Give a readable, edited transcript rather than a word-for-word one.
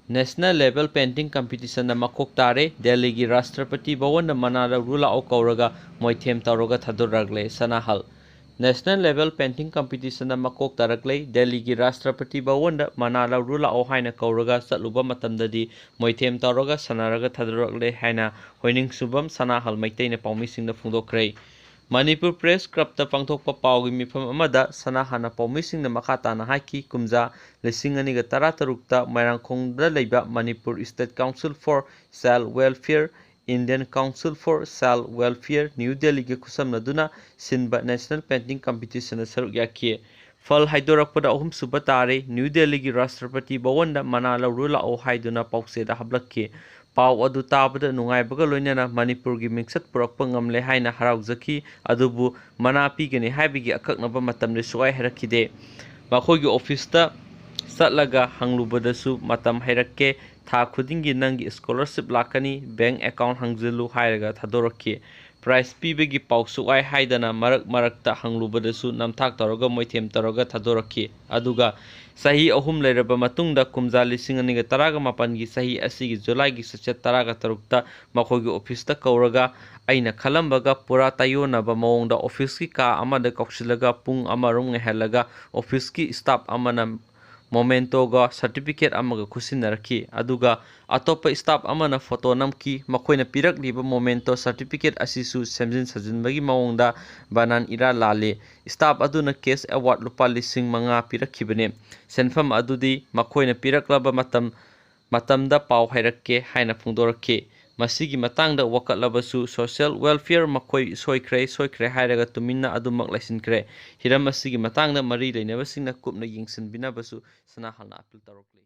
National level painting competition na makok tare Delhi gi Rashtrapati Bhawan na manala rula o kauraga mothem taoraga thadoklak sanahal. National level painting competition na makok tarakle Delhi gi Rashtrapati Bhawan na manala rula o haina kauraga satluba matamdadi mothem taoraga sanaraga thadoklak haina hoining subam sanahal maitai na paumising na phungdokre. Manipur Press Club ta pangthokpa pawgi mifam amada sanahana paumising na makata na haki kumja lising ani ga taratarukta mairangkhongda leiba Manipur State Council for Child Welfare Indian Council for Child Welfare New Delhi ge khusamnaduna sinba National Painting Competition na saruk yakhi fal haidorakpada ahum suba tare New Delhi gi Rashtrapati Bhawan da manala rula o haiduna pause da hablakki Pau adu tabada nungaibaga loinana Manipur gi mingsat purakpa ngamle haina haraujaki adubu mana pigani haibigi akaknaba matamde suai harakkide makhoi office ta satlaga hanglubadasu matam hairakke tha khudingi nangi scholarship lakani bank account hangjilu hairaga thadorakki prize pibegi pau suai haidana marakta hanglubadasu namthak taroga moithem taroga thadorakki aduga sahi ahum leiraba matungda kumja lising aniga taraga mapangi sahi asigi July gi sachet taraga tarukta makhogi office ta kauraga aina khalambaga pura tayonaba mawongda office ki ka amada koksilaga pung amarong ngehalaga office ki staff amana momento ga certificate amaga khusinarki aduga atopa staff amana photo namki makoina pirak liba momento certificate asisu semjin sajinbagi mawongda banan ira lale staff aduna case award lupa lising manga pirakhibane senfam adudi makoina piraklaba matamda pau hairakke haina phungdorakke masigi matangda wakatlabassu social welfare makoi soikre hairaga tuminna adumak laisinkre hiram asigi matangda mari leinabasingna kupna yingsinbinabasu sanahalna apil tarokle